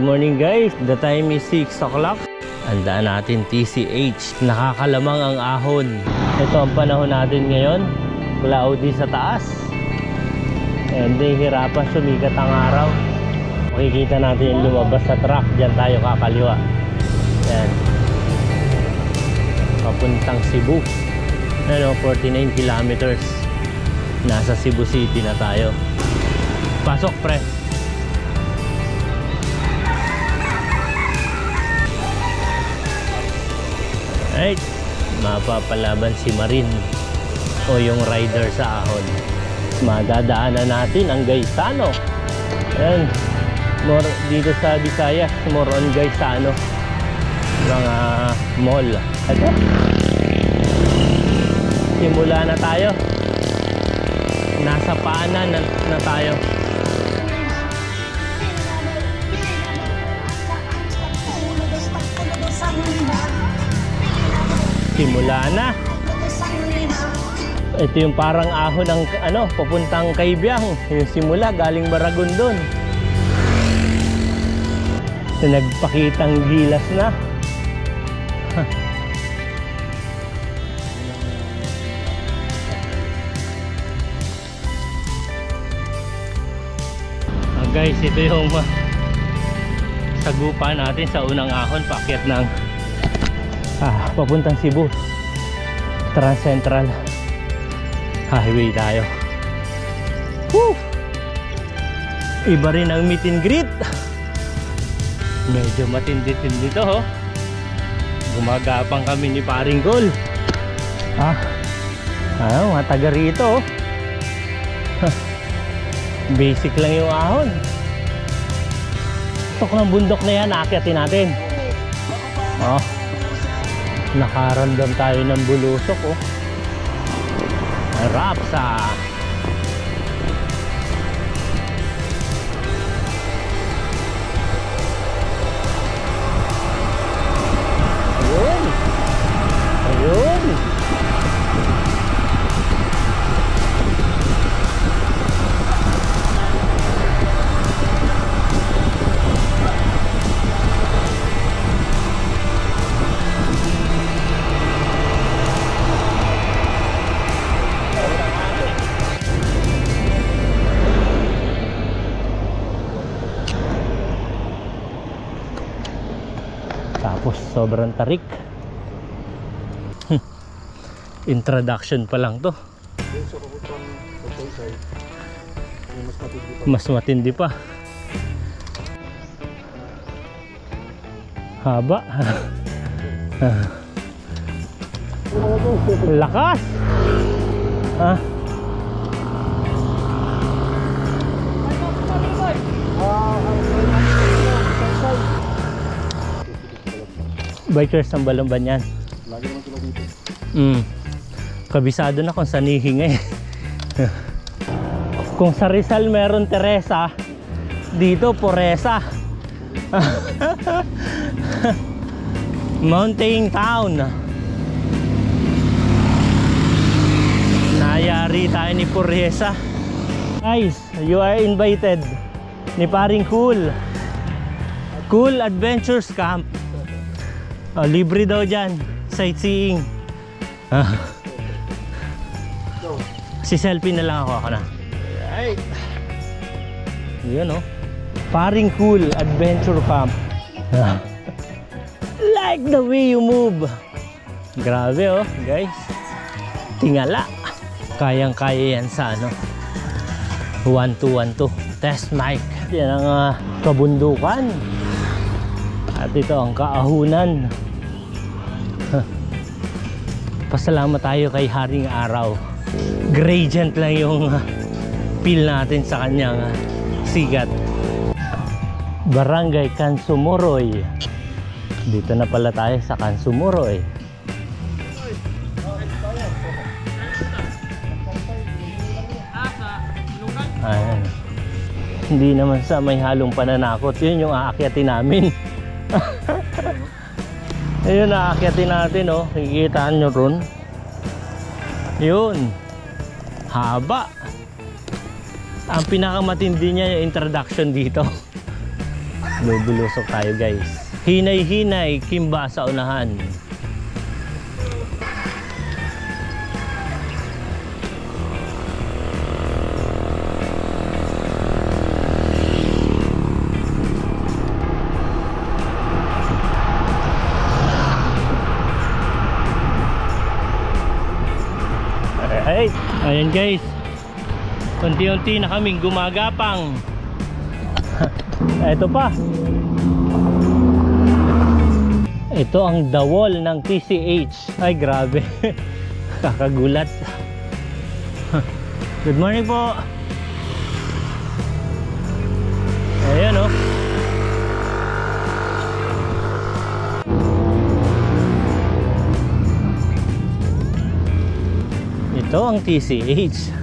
morning guys, the time is 6 o'clock. Handaan natin TCH. Nakakalamang ang ahon. Ito ang panahon natin ngayon. Cloudy sa taas. And hirapan sumikat ang araw. Makikita natin yung lumabas sa truck. Diyan tayo kakaliwa. Yan. Papuntang Cebu. Ano, 49 kilometers. Nasa Cebu City na tayo. Pasok pre. Alright, mapapalaban si Marin o yung rider sa ahon. Madadaanan natin ang Gaisano. Ayan, more dito sa Visayas, more on Gaisano, mga mall. Ito, simula na tayo. Nasa paanan na tayo. Simula na. Ito yung parang ahon ng ano, papuntang Kaibiyang. Yung simula galing Baragon doon. Nagpakitang gilas na. Guys, ito yung sagupa natin sa unang ahon, paakyat ng papuntang Cebu Trans Central Highway tayo. Woo! Iba rin ang meet and greet. Medyo matindi-tindi to ho. Gumagapang kami ni Paring Gol. Mga taga rito. Basic lang yung ahon. Tok ng bundok na yan, aakyatin natin. Nakaramdam tayo ng bulusok. Rapsa. Ayun. Ayun. Tapos sobrang tarik. Introduction pa lang to. Mas matindi pa. Haba. Lakas. Bikers ng Balamban yan. Lagi naman sila dito. Kabisado na kung saan hihinga eh. Kung sa Rizal meron Teresa, dito Poresa. Mountain Town. Nayari tayo ni Poresa. Guys, you are invited ni Paring Cool. Cool Adventures Camp. Libre daw dyan, sightseeing. Si selfie na lang ako na. Right. Yun Paring Cool Adventure Camp. Like the way you move. Grabe guys. Tingala. Kayang-kaya yan sa 1212 test mic. Yan ang kabundukan. At ito ang kaahunan. Pasalamat tayo kay Haring Araw. Gradient lang yung feel natin sa kanyang sigat. Barangay Kansumoroy. Dito na pala tayo sa Kansumoroy. Ayan. Hindi naman sa may halong pananakot. Yun yung aakyatin namin. Ayun, aakyatin natin kikitaan nyo ron. Yun. Haba. Ang pinakamatindi niya yung introduction dito. Bubulusok tayo guys. Hinay-hinay, kimba sa unahan. Alright, ayan guys. Unti-unti na kaming gumagapang. Ito pa. Ito ang the wall ng TCH. Ay grabe. Kakagulat. Good morning po. Ayan oh. Ito ang TCH.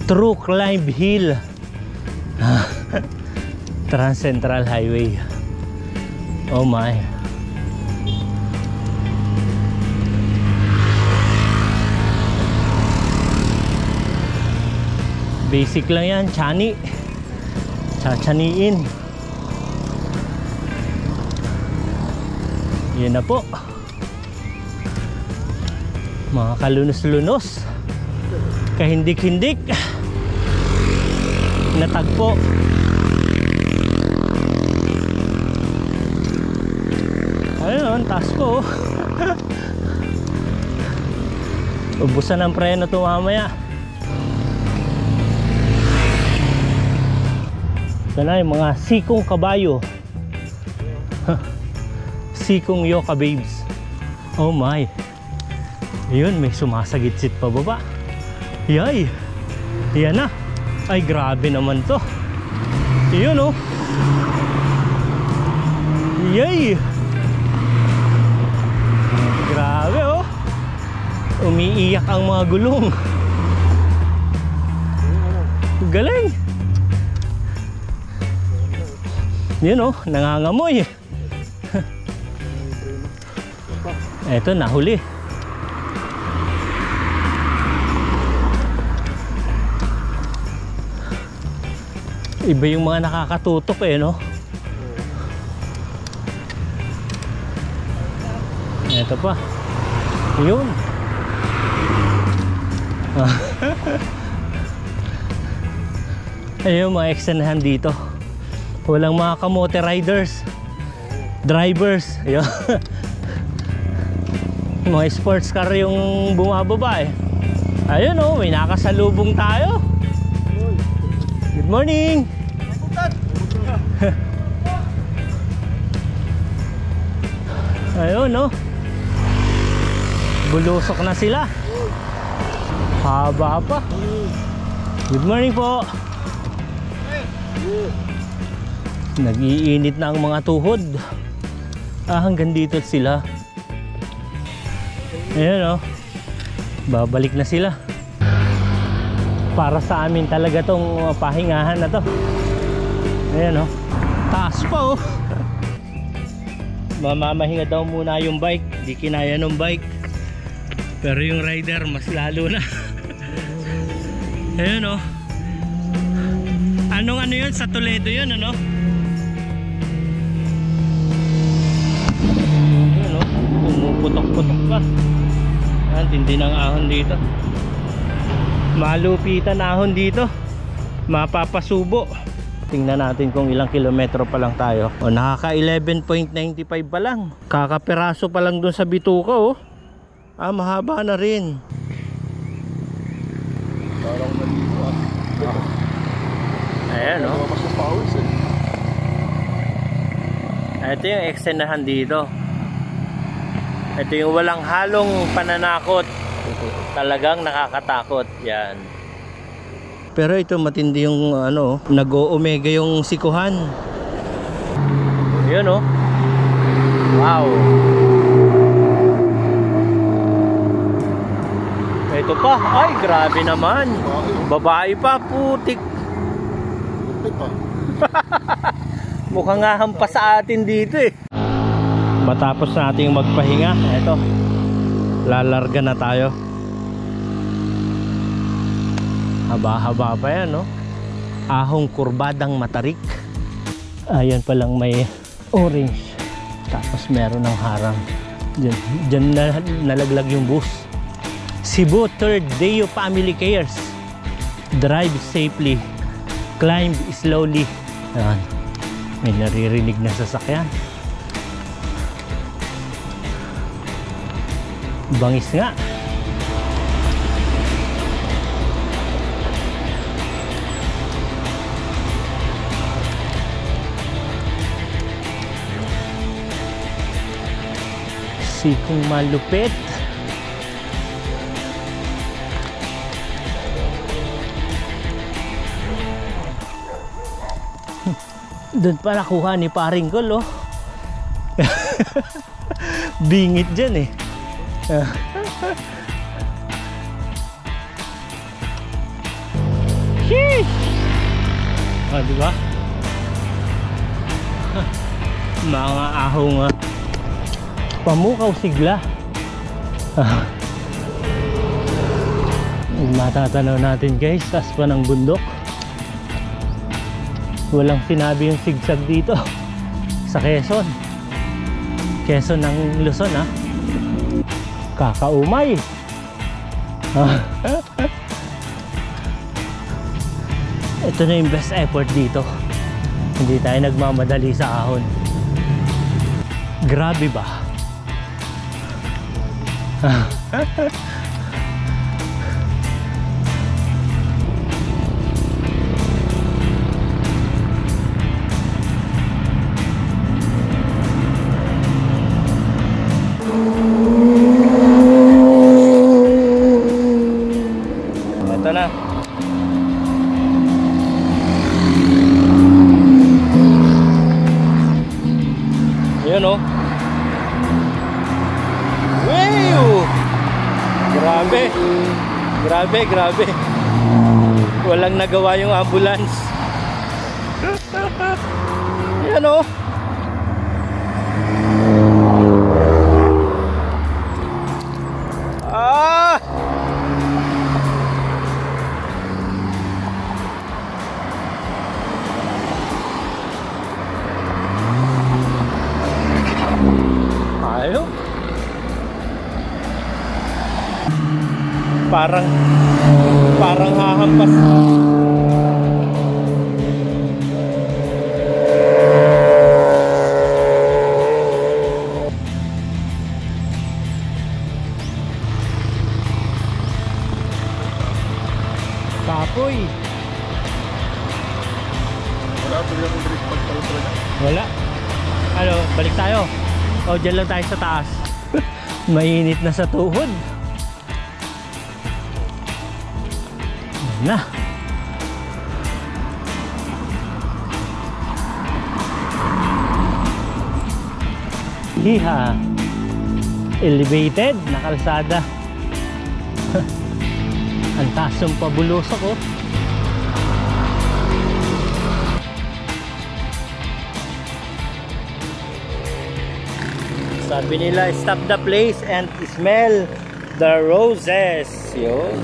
True Climb Hill. Trans Central Highway. Oh my. Basic lang yan, chani. Chachaniin. Yan na po. Mga kalunos-lunos. Kahindik-hindik. Natagpo. Ayun, taas ko. Ubusan ng preno ito mamaya. Ito na yung mga sikong kabayo. Sikong yoka babes. Oh my. Ayun, may sumasagitsit pa baba. Yay. Yan na. Ay grabe naman to. Ayun oh. Yay. Grabe oh. Umiiyak ang mga gulong. Galing. Yun oh, nangangamoy. Eto, nahuli. Iba yung mga nakakatutok eh, no? Ito pa. Yun. Ayun, mga ekstenahan dito. Walang mga kamote riders, drivers. Ayun. Mga sports car yung bumababa eh. Ayun oh, may nakasalubong tayo. Good morning. Ayun no. Bulusok na sila. Haba pa. Good morning po. Nag-iinit na ang mga tuhod. Hanggang dito sila. Ayun oh. Babalik na sila. Para sa amin talaga tong pahingahan na to. Ayan oh. Taas pa oh. Mamamahinga daw muna yung bike. Di kinaya ng bike. Pero yung rider mas lalo na. Ayan oh. Anong ano yun? Sa Toledo yun ano? Ayan oh. Pumuputok-putok pa. Ayan, tindi ng ahon dito. Malupitan ahon dito. Mapapasubo. Tingnan natin kung ilang kilometro pa lang tayo. O, nakaka 11.95 pa lang. Kakapiraso pa lang dun sa bituka oh. Mahaba na rin. Parang naligo Ayan oh. Ito yung ekstenahan dito. Ito yung walang halong pananakot. Talagang nakakatakot. Yan. Pero ito matindi yung ano, nag-o-omega yung sikuhan. Yun oh. Wow. Ito pa. Ay, grabe naman. Babae pa, putik. Mukhang nga hampas sa atin dito eh. Matapos nating magpahinga, eto. Lalarga na tayo. Haba-haba pa yan, no? ahong kurbadang matarik. Ayan palang may orange. Tapos meron ng harang. Diyan nalaglag yung bus. Cebu 3rd Deo Family Cares. Drive safely. Climb slowly. Ayan. May naririnig na sasakyan. Bangis nga. Sikong malupit. Doon pa nakuha ni paring Gol, oh. Bingit dyan eh. Sheesh! Oh, diba? Mga ahong pamukaw sigla. Matatanaw natin guys, taas pa ng bundok. Walang sinabi yung sigsag dito sa Quezon. Quezon ng Luzon, ha. Kakaumay. Ito na yung best effort dito. Hindi tayo nagmamadali sa ahon. Grabe ba? Ito na. Ayan, oh. Grabe. Grabe, grabe. Walang nagawa yung ambulance. Ayan, oh. Ah! Ayaw. Parang hahampas. Kapoy. Wala. Ano, balik tayo. O, dyan lang tayo sa taas. Mainit na sa tuhod. Na. Hiha. Elevated na kalsada. Ang taas yung pabulusok, oh. Sabi nila, stop the place and smell the roses. Yun.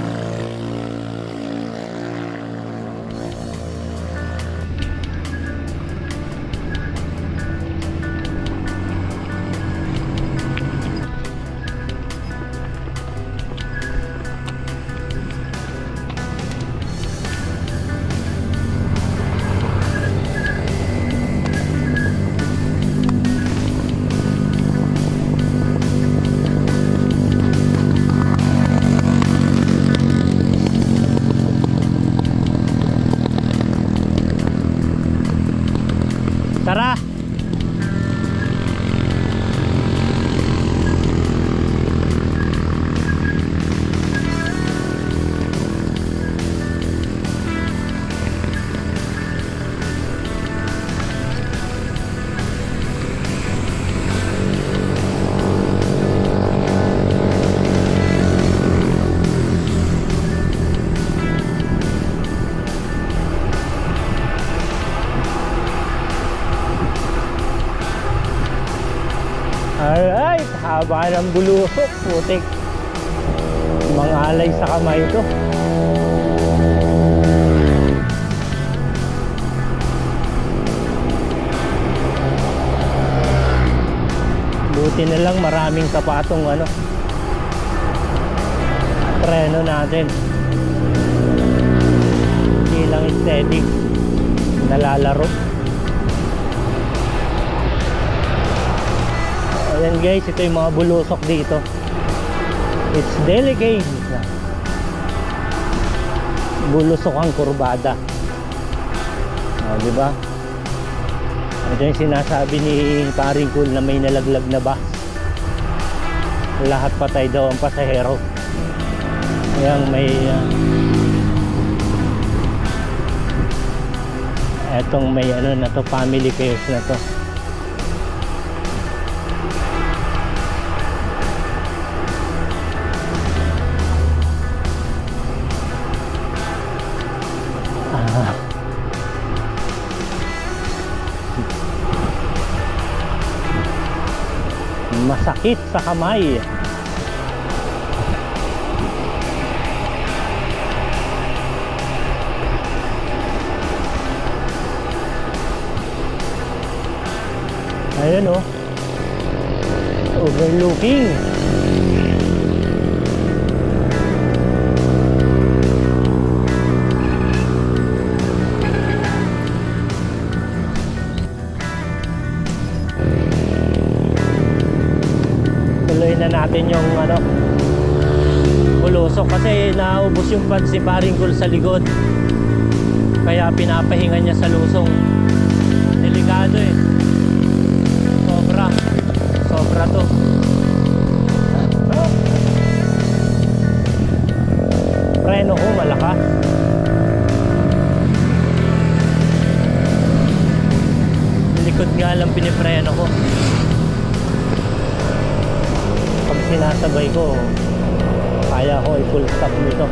Tara. Alright, haba ng bulusok, putik. Mangalay sa kamay ito. Buti na lang maraming kapatong ano, preno natin. Hindi lang steady, nalalaro. Ayan guys, ito yung mga bulusok dito. It's delicate. Bulusok ang kurbada. Diba? Ito yung sinasabi ni Paring Cool na may nalaglag na bus. Lahat patay daw ang pasahero. Kaya may etong may ano na to, family cares na to. Masakit sa kamay. Ayun oh, overlooking. Na natin yung ano, bulusok kasi naubos yung pads si Paring Cool sa likod, kaya pinapahinga niya sa lusong. Delikado eh, sobra to. Preno ko malakas. Likod nga lang pinipreno ko. Sinasabay ko, kaya ko i-full stop nito.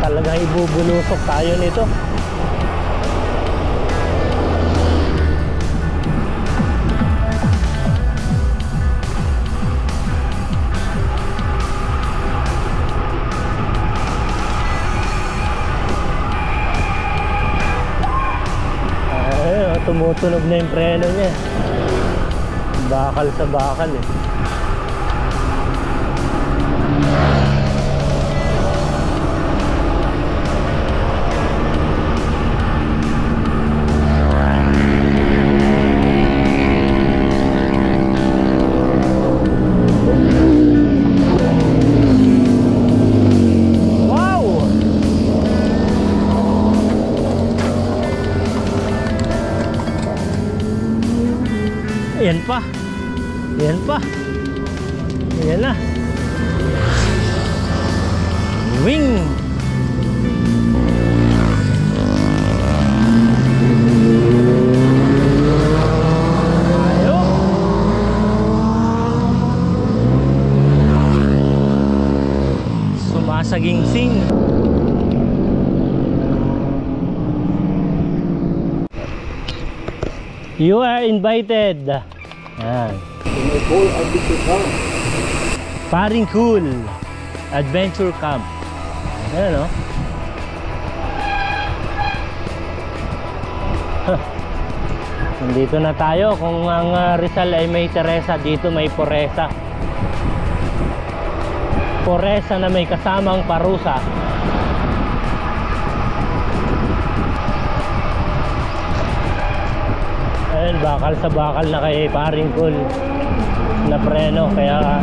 Talagang ibubulusok tayo nito. Tumutunog na yung preno niya. Bakal sa bakal eh. Yan pa. Yan na. Wing. Ayo. Sumasagingsing. You are invited. Yan. Paring Cool Adventure Camp. Ayan o. Nandito na tayo. Kung ang Rizal ay may Teresa, dito may Poresa. Poresa na may kasamang parusa. Ayun, bakal sa bakal na kay Paring Cool na preno, kaya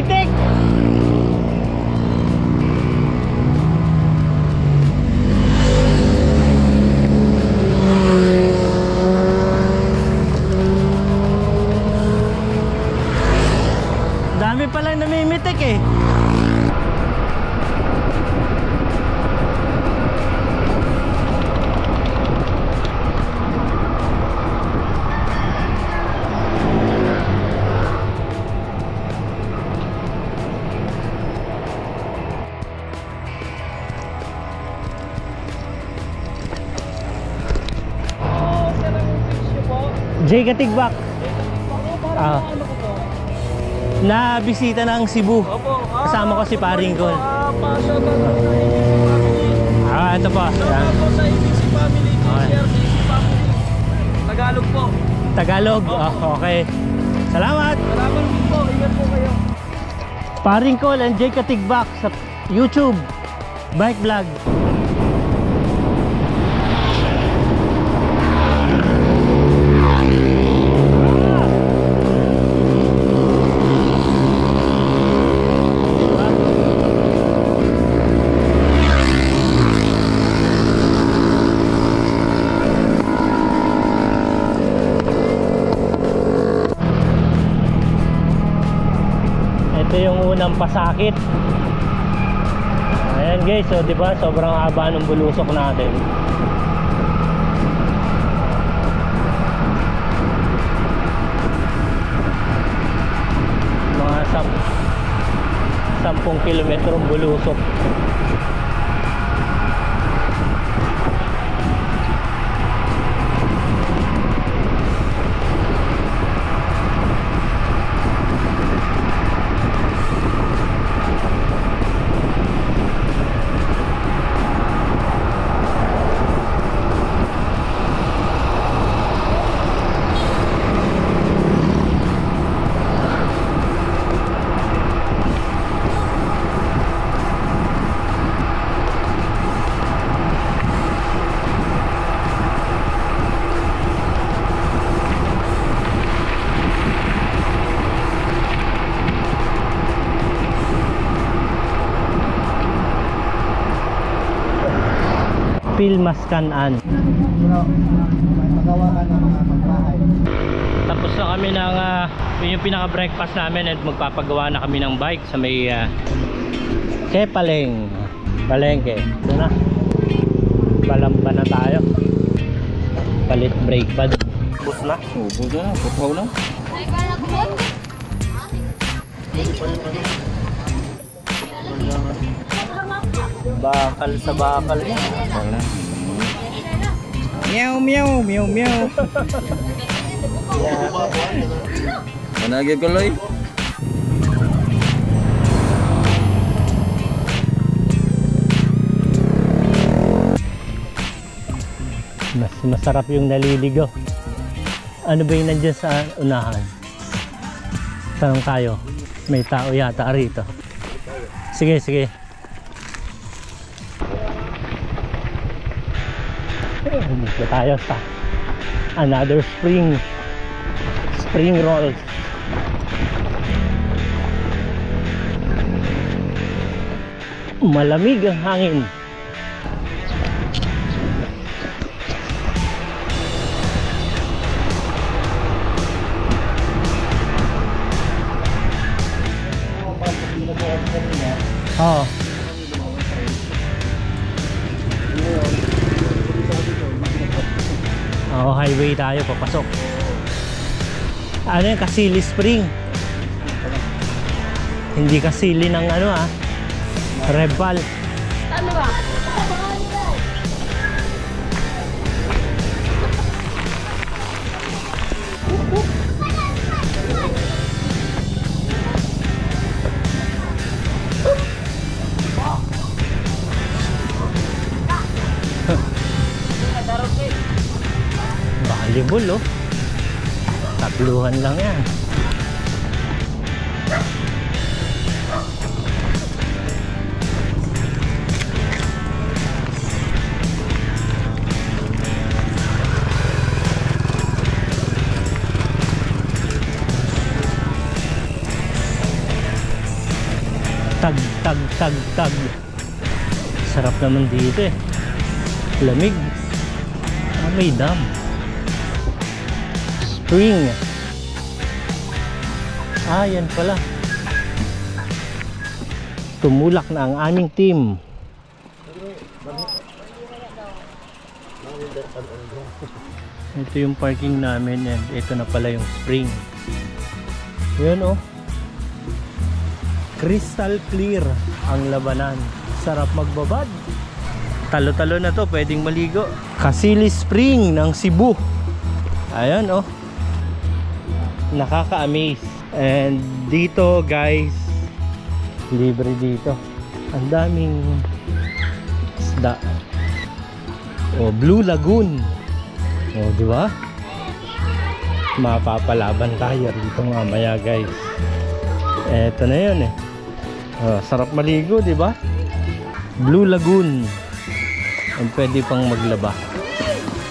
namimitik. Dami pala namimitik eh. Jay Katigbak. Na bisita ng Cebu. Kasama ko si Paring Col. Ito po. Shoutout po sa ABC Family, KCRC Family. Tagalog po. Tagalog? Okay. Salamat! Salamat din po. Ingat po kayo. Paring Col and Jay Katigbak sa YouTube. Bike vlog. Ito yung unang pasakit. Ayan guys, so di ba sobrang haba ng bulusok natin. Mga 10 kilometrong bulusok. Pilmascanan. Tapos na kami ng yung pinaka breakfast namin at magpapagawa na kami ng bike sa may Kepaleng Palengke. Ito na, Balamba na tayo. Palit brake pad. Bus na. Bus na, pupaw na. Bakal sa bakal niya. Meow, meow, meow, meow. Managay ko loy. Mas masarap yung naliligaw. Ano ba yung nandyan sa unahan? Saan tayo? May tao yata rito. Sige, sige. Dito tayo sa another spring roll. Malamig ang hangin. Oh. Oh, highway tayo papasok. Ano yung Kasili Spring? Hindi Kasili ng ano Rebal. Ano ba? Valuable Tatluhan lang yan. Tag, tag, tag, tag. Sarap naman dito eh. Lamig. May dam. Spring. Yan pala. Tumulak na ang aming team. Ito yung parking namin and ito na pala yung spring. Yun oh. Crystal clear ang labanan. Sarap magbabad. Talo-talo na to, pwedeng maligo. Kasili Spring ng Cebu. Ayan oh. Nakaka-amaze. And dito guys, libre dito. Ang daming isda. Oh, Blue Lagoon. Oh, di ba? Mapapalaban tayo dito mamaya guys. Eto na 'yon eh. Oh, sarap maligo, di ba? Blue Lagoon. And pwede pang maglaba.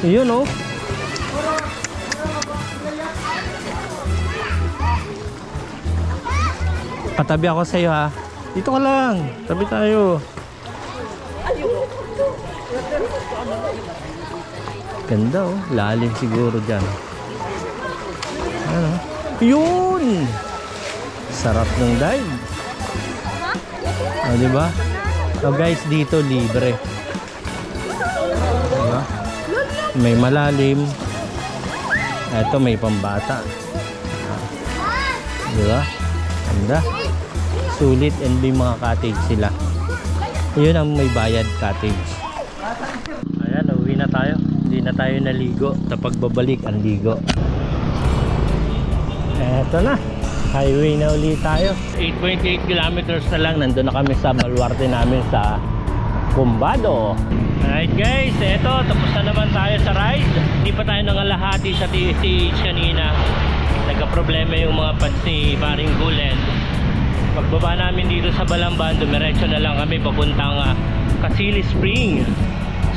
Yun oh. Katabi ako sa iyo ha. Dito ka lang. Tabi tayo. Ganda oh. Lalim siguro dyan. Ano? Yun! Sarap ng dive. Di ba? So guys, dito libre. Diba? May malalim. Ito may pambata. Diba? Ganda. Sulit and may mga cottage sila. Yun ang may bayad cottage. Ayan, uwi na tayo. Hindi na tayo naligo. Sa pagbabalik, ang ligo. Eto na. Highway na ulit tayo. 8.8 kilometers na lang. Nandun na kami sa baluarte namin sa Combado. Alright guys, eto. Tapos na naman tayo sa ride. Hindi pa tayo nangalahati sa TSH kanina. Nagka-problema yung mga pads ni Paring Gulen. Pagbaba namin dito sa Balamban, dumiretso na lang kami papuntang Kasili Spring.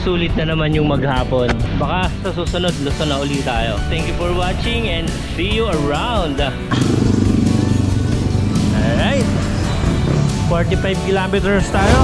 Sulit na naman yung maghapon. Baka sa susunod, Luzon na ulit tayo. Thank you for watching and see you around. Alright, 45 kilometers tayo.